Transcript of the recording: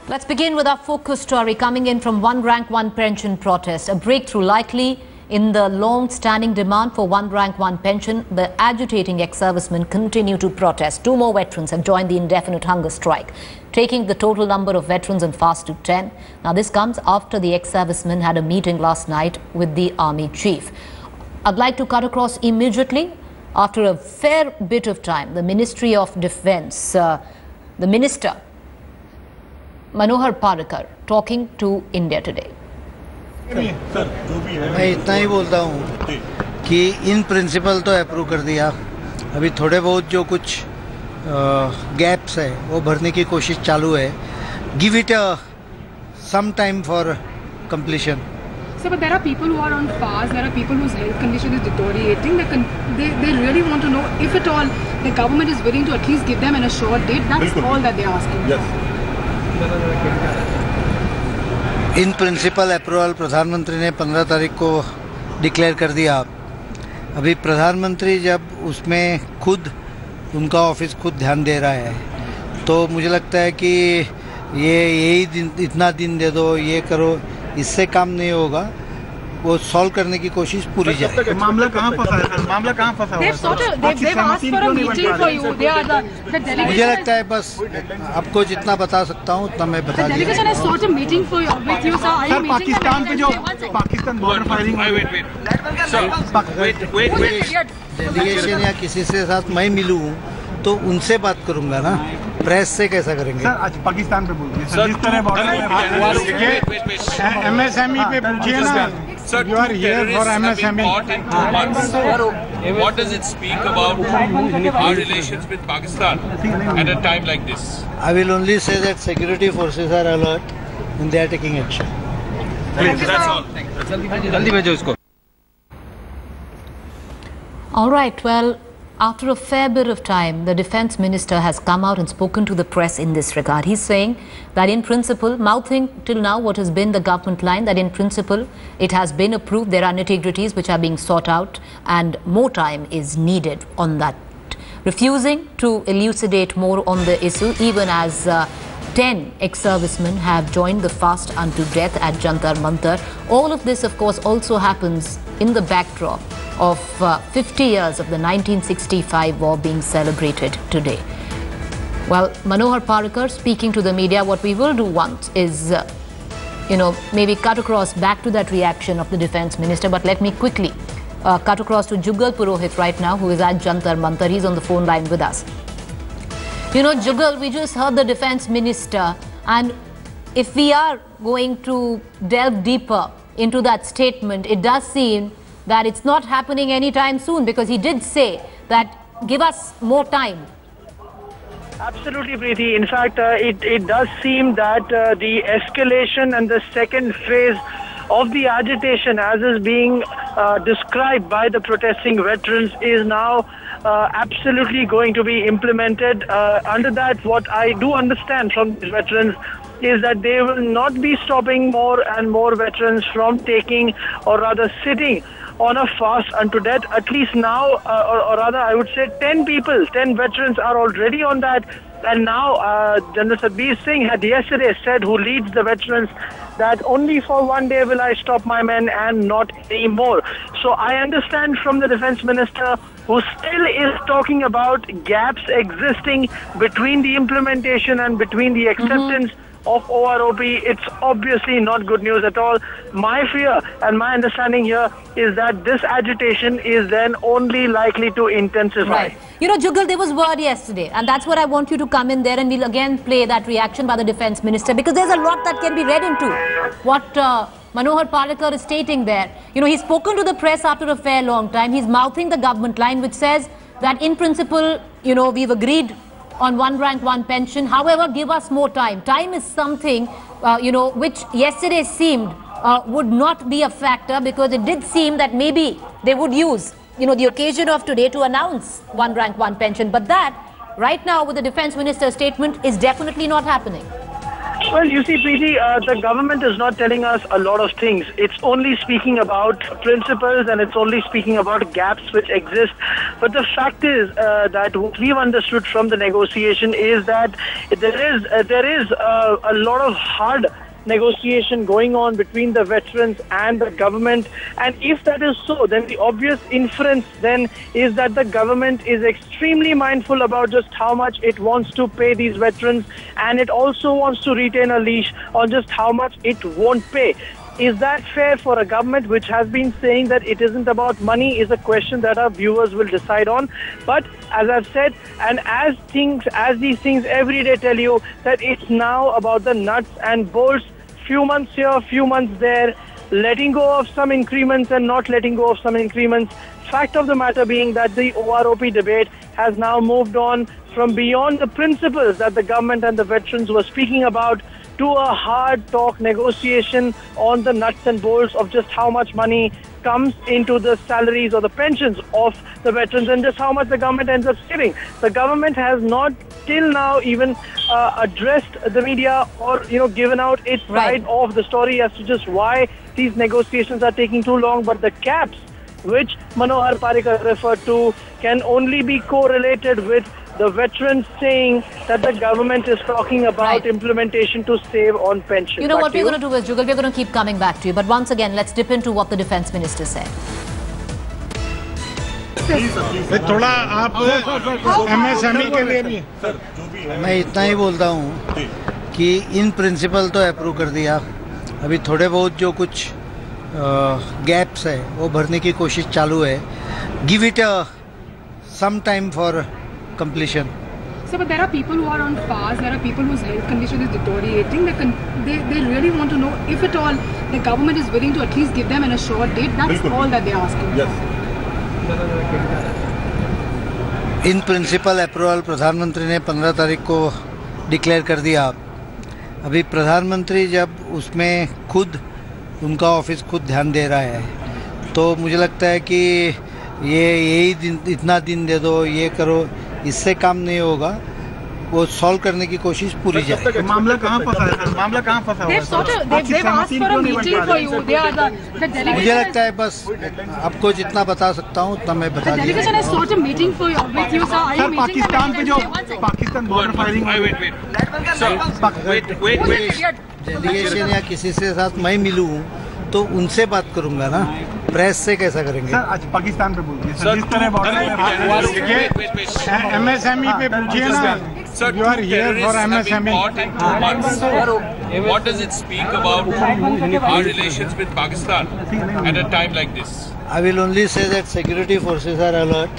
Let's begin with our focus story coming in from one rank, one pension protest. A breakthrough likely in the long-standing demand for one rank, one pension. The agitating ex-servicemen continue to protest. 2 more veterans have joined the indefinite hunger strike, taking the total number of veterans on fast to 10. Now, this comes after the ex-servicemen had a meeting last night with the army chief. I'd like to cut across immediately. After a fair bit of time, the Ministry of Defence, the Minister, Parriakar, talking to India Today. मैं इतना ही बोलता हूँ कि in principle तो approve कर दिया, अभी थोड़े बहुत जो कुछ गैप्स है वो भरने की कोशिश चालू है. Give it some time for completion. So, but there are people who are on fast, there are people whose health condition is deteriorating. They really want to know if at all the government is willing to at least give them an assured date. That's all that they're asking. Yes. In principle approval प्रधानमंत्री ने 15 तारीख को declare कर दिया. अभी प्रधानमंत्री जब उसमें खुद उनका ऑफिस खुद ध्यान दे रहा है तो मुझे लगता है कि यही दिन, इतना दिन दे दो, ये करो, इससे काम नहीं होगा. वो सॉल्व करने की कोशिश पूरी जाए. मामला कहाँ फंसा है? मामला कहाँ फंसा हुआ है? मुझे लगता है बस आपको जितना बता सकता हूँ उतना मैं बता दिया. सर, पाकिस्तान पे जो पाकिस्तान बॉर्डर फायरिंग डेलीगेशन या किसी से साथ मैं मिलूँ तो उनसे बात करूँगा ना, प्रेस से कैसा करेंगे? सर, आज पाकिस्तान पे बोलिए सर, जिस तरह बॉर्डर MSME पे पूछिए ना. Sir, you are here for MSME. What does it speak about our relations with Pakistan at a time like this? I will only say that security forces are alert and they are taking action. That's all. All right, well, after a fair bit of time, the Defence Minister has come out and spoken to the press in this regard. He's saying that in principle, mouthing till now what has been the government line, that in principle it has been approved, there are nitty-gritties which are being sought out and more time is needed on that. Refusing to elucidate more on the issue, even as 10 ex-servicemen have joined the fast unto death at Jantar Mantar. All of this, of course, also happens in the backdrop of 50 years of the 1965 war being celebrated today. Well, Parriakar speaking to the media, what we will do once is, maybe cut across back to that reaction of the Defence Minister, but let me quickly cut across to Jugal Purohit right now, who is at Jantar Mantar. He's on the phone line with us. Jugal, we just heard the Defence Minister, and if we are going to delve deeper into that statement, it does seem that it's not happening anytime soon, because he did say that give us more time. Absolutely, Preeti. In fact, it does seem that the escalation and the second phase of the agitation, as is being described by the protesting veterans, is now absolutely going to be implemented. Under that, what I do understand from these veterans is that they will not be stopping more and more veterans from taking, or rather sitting on a fast unto death. At least now, or rather I would say 10 veterans are already on that. And now General Satbir Singh had yesterday said, who leads the veterans, that only for one day will I stop my men and not any more. So I understand from the Defence Minister, who still is talking about gaps existing between the implementation and between the acceptance of OROP, it's obviously not good news at all. My fear and my understanding here is that this agitation is then only likely to intensify. Right. Jugal, there was word yesterday, and that's what I want you to come in there, and we'll again play that reaction by the Defence Minister, because there's a lot that can be read into what Parriakar is stating there. He's spoken to the press after a fair long time. He's mouthing the government line, which says that in principle, we've agreed on one rank, one pension. However, give us more time. Time is something, which yesterday seemed would not be a factor, because it did seem that maybe they would use, the occasion of today to announce one rank, one pension. But that, right now, with the Defence Minister's statement, is definitely not happening. Well, you see, Preeti, the government is not telling us a lot of things. It's only speaking about principles and it's only speaking about gaps which exist. But the fact is that what we've understood from the negotiation is that there is a lot of hard negotiation going on between the veterans and the government, and if that is so, then the obvious inference then is that the government is extremely mindful about just how much it wants to pay these veterans, and it also wants to retain a leash on just how much it won't pay. Is that fair for a government which has been saying that it isn't about money is a question that our viewers will decide on. But as I've said, and as these things every day tell you that it's now about the nuts and bolts, few months here, few months there, letting go of some increments and not letting go of some increments. Fact of the matter being that the OROP debate has now moved on from beyond the principles that the government and the veterans were speaking about to a hard talk negotiation on the nuts and bolts of just how much money comes into the salaries or the pensions of the veterans and just how much the government ends up saving. The government has not till now even addressed the media or given out its side of the story as to just why these negotiations are taking too long. But the caps which Manohar Parriakar referred to can only be correlated with the veterans saying that the government is talking about implementation to save on pension. You know what we're going to do is, Jugal, we're going to keep coming back to you. But once again, let's dip into what the defense minister said. थोड़ा आप MSME के लिए भी मैं इतना ही बोलता हूँ कि इन प्रिंसिपल तो अप्रूव कर दिया, अभी थोड़े बहुत जो कुछ गैप्स है वो भरने की कोशिश चालू है. Give it some time for completion. So, but there are people who are on fast, there are people whose health condition is deteriorating. They really want to know if at all the government is willing to at least give them an assured date. That's all that they're asking for. In principle approval प्रधानमंत्री ने 15 तारीख को declare कर दिया. अभी प्रधानमंत्री जब उसमें खुद उनका ऑफिस खुद ध्यान दे रहा है तो मुझे लगता है कि यही दिन इतना दिन दे दो, ये करो, इससे काम नहीं होगा. वो सॉल्व करने की कोशिश पूरी जाए. मामला कहाँ फंसा है? मामला कहाँ फंसा हुआ है? मुझे लगता है बस आपको जितना बता सकता हूँ उतना मैं बता दिया. पाकिस्तान पे जो पाकिस्तान बॉर्डर फायरिंग डेलीगेशन या किसी से साथ मैं मिलूँ तो उनसे बात करूंगा ना, प्रेस से कैसा करेंगे? सर आज पाकिस्तान पे बोलिए सर, जिस तरह MSME पे पूछिए ना. Sir, you are here for MSME. What does it speak about our relations with Pakistan at a time like this? I will only say that security forces are alert.